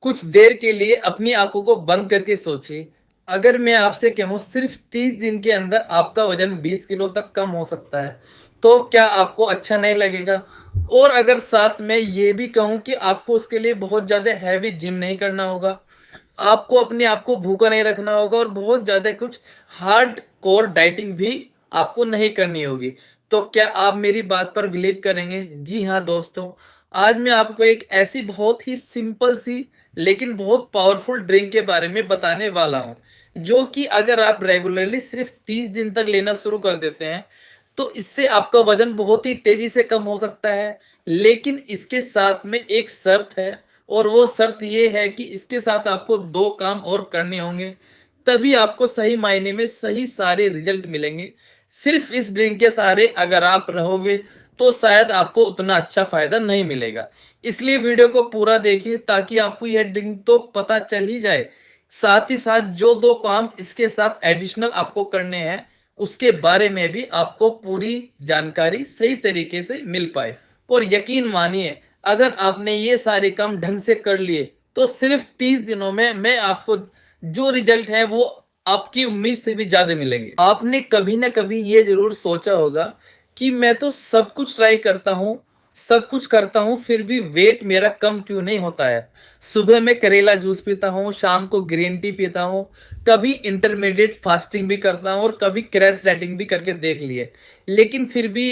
कुछ देर के लिए अपनी आंखों को बंद करके सोचिए, अगर मैं आपसे कहूँ सिर्फ 30 दिन के अंदर आपका वजन 20 किलो तक कम हो सकता है, तो क्या आपको अच्छा नहीं लगेगा? और अगर साथ में ये भी कहूँ कि आपको उसके लिए बहुत ज्यादा हैवी जिम नहीं करना होगा, आपको अपने आप को भूखा नहीं रखना होगा और बहुत ज्यादा कुछ हार्ड कोर डाइटिंग भी आपको नहीं करनी होगी, तो क्या आप मेरी बात पर बिलीव करेंगे? जी हाँ दोस्तों, आज मैं आपको एक ऐसी बहुत ही सिंपल सी लेकिन बहुत पावरफुल ड्रिंक के बारे में बताने वाला हूँ, जो कि अगर आप रेगुलरली सिर्फ 30 दिन तक लेना शुरू कर देते हैं तो इससे आपका वजन बहुत ही तेजी से कम हो सकता है। लेकिन इसके साथ में एक शर्त है, और वो शर्त ये है कि इसके साथ आपको दो काम और करने होंगे, तभी आपको सही मायने में सही सारे रिजल्ट मिलेंगे। सिर्फ इस ड्रिंक के सहारे अगर आप रहोगे तो शायद आपको उतना अच्छा फायदा नहीं मिलेगा। इसलिए वीडियो को पूरा देखिए ताकि आपको यह ड्रिंक तो पता चल ही जाए, साथ ही साथ जो दो काम इसके साथ एडिशनल आपको करने हैं उसके बारे में भी आपको पूरी जानकारी सही तरीके से मिल पाए। और यकीन मानिए, अगर आपने ये सारे काम ढंग से कर लिए तो सिर्फ 30 दिनों में मैं आपको जो रिजल्ट है वो आपकी उम्मीद से भी ज्यादा मिलेंगे। आपने कभी ना कभी ये जरूर सोचा होगा कि मैं तो सब कुछ ट्राई करता हूँ, सब कुछ करता हूँ, फिर भी वेट मेरा कम क्यों नहीं होता है। सुबह में करेला जूस पीता हूँ, शाम को ग्रीन टी पीता हूँ, कभी इंटरमीडिएट फास्टिंग भी करता हूँ और कभी क्रैश डाइटिंग भी करके देख लिए, लेकिन फिर भी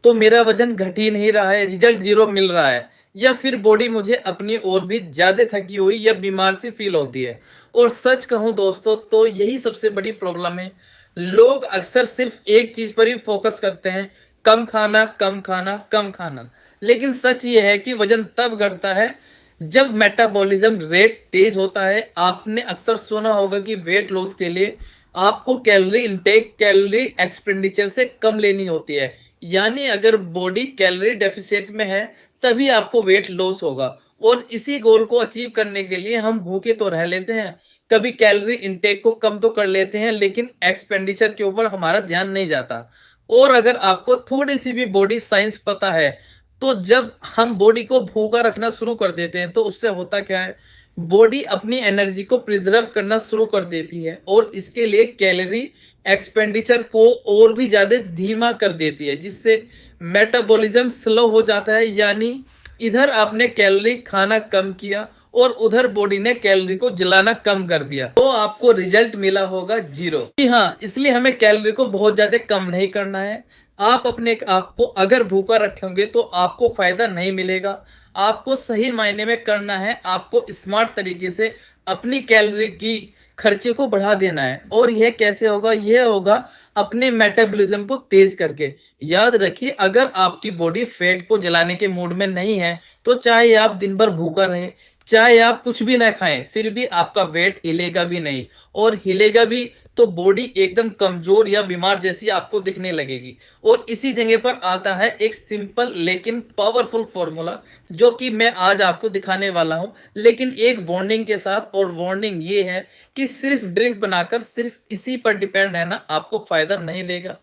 तो मेरा वजन घट ही नहीं रहा है, रिजल्ट जीरो मिल रहा है, या फिर बॉडी मुझे अपनी ओर भी ज्यादा थकी हुई या बीमार सी फील होती है। और सच कहूं दोस्तों तो यही सबसे बड़ी प्रॉब्लम है। लोग अक्सर सिर्फ एक चीज पर ही फोकस करते हैं, कम खाना कम खाना कम खाना, लेकिन सच ये है कि वजन तब घटता है जब मेटाबॉलिज्म रेट तेज होता है। आपने अक्सर सुना होगा कि वेट लॉस के लिए आपको कैलोरी इनटेक कैलोरी एक्सपेंडिचर से कम लेनी होती है, यानी अगर बॉडी कैलोरी डेफिसिट में है तभी आपको वेट लॉस होगा। और इसी गोल को अचीव करने के लिए हम भूखे तो रह लेते हैं, कभी कैलोरी इनटेक को कम तो कर लेते हैं, लेकिन एक्सपेंडिचर के ऊपर हमारा ध्यान नहीं जाता। और अगर आपको थोड़ी सी भी बॉडी साइंस पता है तो जब हम बॉडी को भूखा रखना शुरू कर देते हैं तो उससे होता क्या है, बॉडी अपनी एनर्जी को प्रिजर्व करना शुरू कर देती है और इसके लिए कैलोरी एक्सपेंडिचर को और भी ज्यादा धीमा कर देती है, जिससे मेटाबॉलिज्म स्लो हो जाता है। यानी इधर आपने कैलोरी खाना कम किया और उधर बॉडी ने कैलोरी को जलाना कम कर दिया, तो आपको रिजल्ट मिला होगा जीरो। जी हाँ, इसलिए हमें कैलोरी को बहुत ज्यादा कम नहीं करना है। आप अपने आप को अगर भूखा रखेंगे तो आपको फायदा नहीं मिलेगा। आपको सही मायने में करना है, आपको स्मार्ट तरीके से अपनी कैलोरी की खर्चे को बढ़ा देना है। और यह कैसे होगा? यह होगा अपने मेटाबॉलिज्म को तेज करके। याद रखिए, अगर आपकी बॉडी फैट को जलाने के मूड में नहीं है तो चाहे आप दिन भर भूखा रहे, चाहे आप कुछ भी ना खाएं, फिर भी आपका वेट हिलेगा भी नहीं, और हिलेगा भी तो बॉडी एकदम कमजोर या बीमार जैसी आपको दिखने लगेगी। और इसी जगह पर आता है एक सिंपल लेकिन पावरफुल फॉर्मूला, जो कि मैं आज आपको दिखाने वाला हूं, लेकिन एक वार्निंग के साथ। और वार्निंग ये है कि सिर्फ ड्रिंक बनाकर सिर्फ इसी पर डिपेंड रहना आपको फायदा नहीं देगा।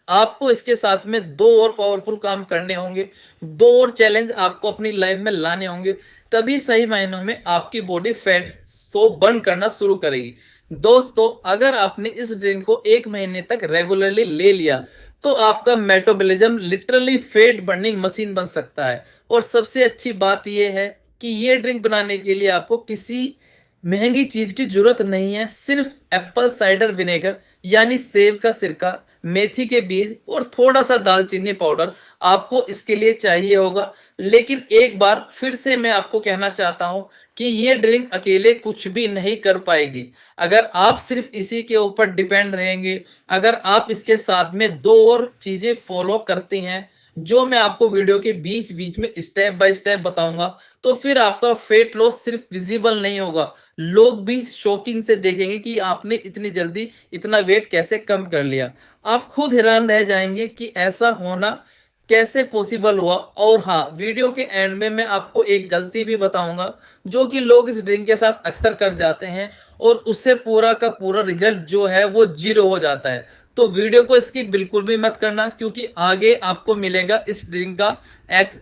आपको इसके साथ में दो और पावरफुल काम करने होंगे, दो और चैलेंज आपको अपनी लाइफ में लाने होंगे, तभी सही मायनों में आपकी बॉडी फैट को बर्न करना शुरू करेगी। दोस्तों, अगर आपने इस ड्रिंक को 1 महीने तक रेगुलरली ले लिया तो आपका metabolism literally fat burning machine बन सकता है। और सबसे अच्छी बात यह है कि ये ड्रिंक बनाने के लिए आपको किसी महंगी चीज की जरूरत नहीं है। सिर्फ एप्पल साइडर विनेगर यानी सेब का सिरका, मेथी के बीज और थोड़ा सा दालचीनी पाउडर आपको इसके लिए चाहिए होगा। लेकिन एक बार फिर से मैं आपको कहना चाहता हूं कि ये ड्रिंक अकेले कुछ भी नहीं कर पाएगी। अगर आप सिर्फ इसी के ऊपर डिपेंड रहेंगे, अगर आप इसके साथ में दो और चीजें फॉलो करते हैं जो मैं आपको वीडियो के बीच बीच में स्टेप बाय स्टेप बताऊंगा, तो फिर आपका वेट लॉस सिर्फ विजिबल नहीं होगा, लोग भी शॉकिंग से देखेंगे कि आपने इतनी जल्दी इतना वेट कैसे कम कर लिया। आप खुद हैरान रह जाएंगे कि ऐसा होना कैसे पॉसिबल हुआ। और हाँ, वीडियो के एंड में मैं आपको एक गलती भी बताऊंगा जो कि लोग इस ड्रिंक के साथ अक्सर कर जाते हैं, और उससे पूरा का पूरा रिजल्ट जो है वो जीरो हो जाता है। तो वीडियो को स्किप बिल्कुल भी मत करना, क्योंकि आगे आपको मिलेगा इस ड्रिंक का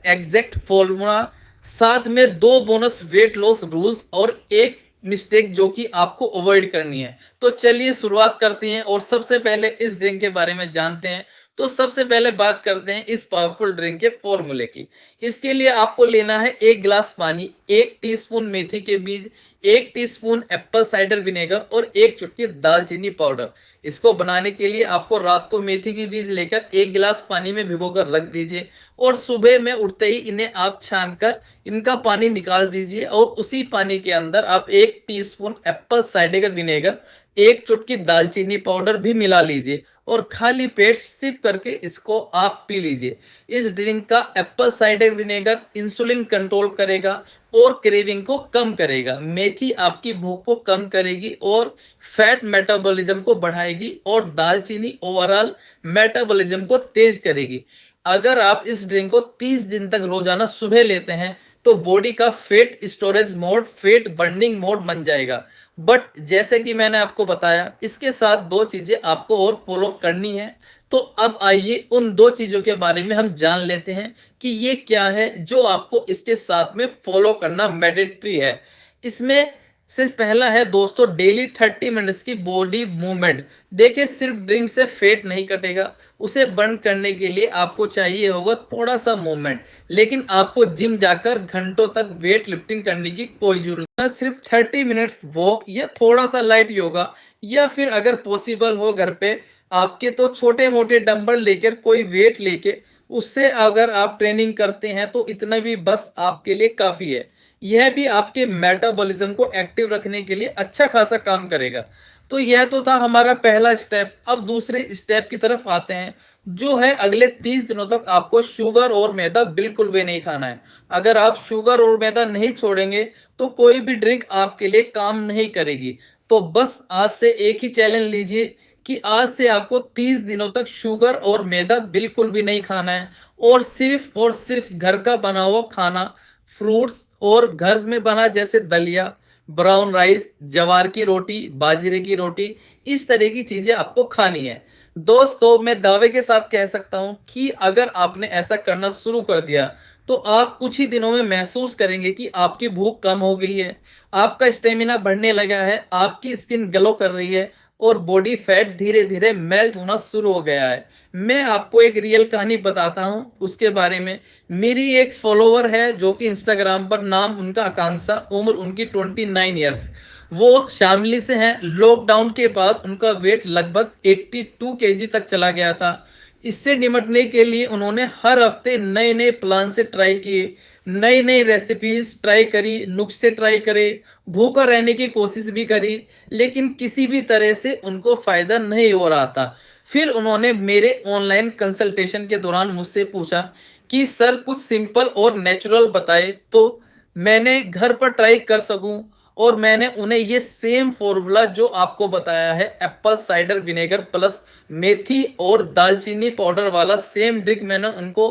एग्जैक्ट फॉर्मूला साथ में 2 बोनस वेट लॉस रूल्स और एक मिस्टेक जो कि आपको अवॉइड करनी है। तो चलिए शुरुआत करते हैं और सबसे पहले इस ड्रिंक के बारे में जानते हैं। तो सबसे पहले बात करते हैं इस पावरफुल ड्रिंक के फॉर्मूले की। इसके लिए आपको लेना है 1 गिलास पानी, 1 टीस्पून मेथी के बीज, 1 टीस्पून एप्पल साइडर विनेगर और 1 चुटकी दालचीनी पाउडर। इसको बनाने के लिए आपको रात को मेथी के बीज लेकर 1 गिलास पानी में भिगोकर रख दीजिए और सुबह में उठते ही इन्हें आप छानकर इनका पानी निकाल दीजिए और उसी पानी के अंदर आप 1 टीस्पून एप्पल साइडर विनेगर, 1 चुटकी दालचीनी पाउडर भी मिला लीजिए और खाली पेट सिप करके इसको आप पी लीजिए। इस ड्रिंक का Apple cider vinegar insulin control करेगा और क्रेविंग को कम करेगा। मेथी आपकी भूख को कम करेगी और फैट मेटाबॉलिज्म को बढ़ाएगी और दालचीनी ओवरऑल मेटाबॉलिज्म को तेज करेगी। अगर आप इस ड्रिंक को 30 दिन तक रोजाना सुबह लेते हैं तो बॉडी का fat storage mode fat burning mode बन जाएगा। बट जैसे कि मैंने आपको बताया, इसके साथ 2 चीजें आपको और फॉलो करनी है। तो अब आइए उन 2 चीजों के बारे में हम जान लेते हैं कि ये क्या है जो आपको इसके साथ में फॉलो करना मैंडेटरी है। इसमें से पहला है दोस्तों, डेली 30 मिनट्स की बॉडी मूवमेंट। देखिए, सिर्फ ड्रिंक से फेट नहीं कटेगा, उसे बर्न करने के लिए आपको चाहिए होगा थोड़ा सा मूवमेंट। लेकिन आपको जिम जाकर घंटों तक वेट लिफ्टिंग करने की कोई जरूरत नहीं। सिर्फ 30 मिनट्स वॉक या थोड़ा सा लाइट योगा, या फिर अगर पॉसिबल हो घर पे आपके तो छोटे मोटे डंबल लेकर कोई वेट लेके उससे अगर आप ट्रेनिंग करते हैं तो इतना भी बस आपके लिए काफी है। यह भी आपके मेटाबॉलिज्म को एक्टिव रखने के लिए अच्छा खासा काम करेगा। तो यह तो था हमारा पहला स्टेप। अब दूसरे स्टेप की तरफ आते हैं, जो है अगले 30 दिनों तक आपको शुगर और मैदा बिल्कुल भी नहीं खाना है। अगर आप शुगर और मैदा नहीं छोड़ेंगे तो कोई भी ड्रिंक आपके लिए काम नहीं करेगी। तो बस आज से एक ही चैलेंज लीजिए कि आज से आपको 30 दिनों तक शुगर और मैदा बिल्कुल भी नहीं खाना है और सिर्फ घर का बना हुआ खाना, फ्रूट्स और घर में बना जैसे दलिया, ब्राउन राइस, जवार की रोटी, बाजरे की रोटी, इस तरह की चीजें आपको खानी है। दोस्तों, मैं दावे के साथ कह सकता हूं कि अगर आपने ऐसा करना शुरू कर दिया तो आप कुछ ही दिनों में महसूस करेंगे कि आपकी भूख कम हो गई है, आपका स्टेमिना बढ़ने लगा है, आपकी स्किन ग्लो कर रही है और बॉडी फैट धीरे धीरे मेल्ट होना शुरू हो गया है। मैं आपको एक रियल कहानी बताता हूं उसके बारे में। मेरी एक फॉलोवर है जो कि इंस्टाग्राम पर, नाम उनका आकांक्षा, उम्र उनकी 29 ईयर्स, वो शामली से हैं। लॉकडाउन के बाद उनका वेट लगभग 82 केजी तक चला गया था। इससे निपटने के लिए उन्होंने हर हफ्ते नए नए प्लान से ट्राई किए, नई नई रेसिपीज ट्राई करी, नुस्खे ट्राई करे, भूखा रहने की कोशिश भी करी, लेकिन किसी भी तरह से उनको फायदा नहीं हो रहा था। फिर उन्होंने मेरे ऑनलाइन कंसल्टेशन के दौरान मुझसे पूछा कि सर कुछ सिंपल और नेचुरल बताए तो मैंने घर पर ट्राई कर सकूं। और मैंने उन्हें ये सेम फॉर्मूला जो आपको बताया है, एप्पल साइडर विनेगर प्लस मेथी और दालचीनी पाउडर वाला सेम ड्रिंक मैंने उनको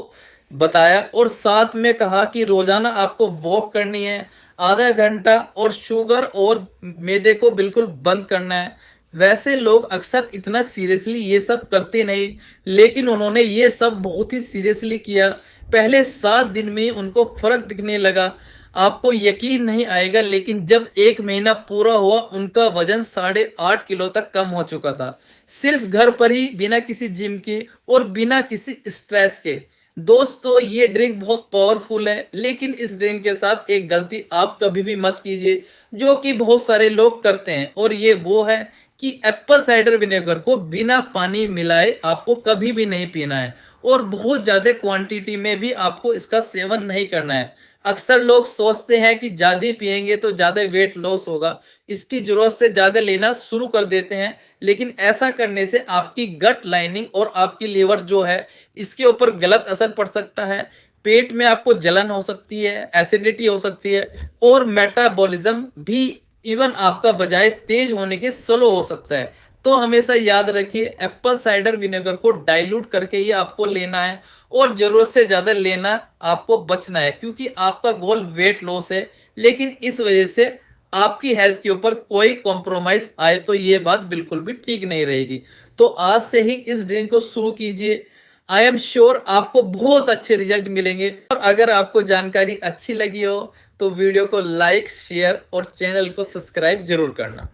बताया और साथ में कहा कि रोजाना आपको वॉक करनी है आधा घंटा और शुगर और मैदे को बिल्कुल बंद करना है। वैसे लोग अक्सर इतना सीरियसली ये सब करते नहीं, लेकिन उन्होंने ये सब बहुत ही सीरियसली किया। पहले 7 दिन में उनको फर्क दिखने लगा। आपको यकीन नहीं आएगा, लेकिन जब 1 महीना पूरा हुआ उनका वजन 8.5 किलो तक कम हो चुका था, सिर्फ घर पर ही, बिना किसी जिम के और बिना किसी स्ट्रेस के। दोस्तों, ये ड्रिंक बहुत पावरफुल है, लेकिन इस ड्रिंक के साथ एक गलती आप कभी भी मत कीजिए जो कि बहुत सारे लोग करते हैं, और ये वो है कि एप्पल साइडर विनेगर को बिना पानी मिलाए आपको कभी भी नहीं पीना है और बहुत ज्यादा क्वांटिटी में भी आपको इसका सेवन नहीं करना है। अक्सर लोग सोचते हैं कि ज्यादा पिएंगे तो ज्यादा वेट लॉस होगा, इसकी जरूरत से ज्यादा लेना शुरू कर देते हैं, लेकिन ऐसा करने से आपकी गट लाइनिंग और आपकी लीवर जो है इसके ऊपर गलत असर पड़ सकता है। पेट में आपको जलन हो सकती है, एसिडिटी हो सकती है और मेटाबॉलिज्म भी इवन आपका बजाय तेज होने के स्लो हो सकता है। तो हमेशा याद रखिए, एप्पल साइडर विनेगर को डाइल्यूट करके ही आपको लेना है और जरूरत से ज्यादा लेना आपको बचना है, क्योंकि आपका गोल वेट लॉस है, लेकिन इस वजह से आपकी हेल्थ के ऊपर कोई कॉम्प्रोमाइज आए तो ये बात बिल्कुल भी ठीक नहीं रहेगी। तो आज से ही इस ड्रिंक को शुरू कीजिए। आई एम श्योर आपको बहुत अच्छे रिजल्ट मिलेंगे। और अगर आपको जानकारी अच्छी लगी हो तो वीडियो को लाइक, शेयर और चैनल को सब्सक्राइब जरूर करना।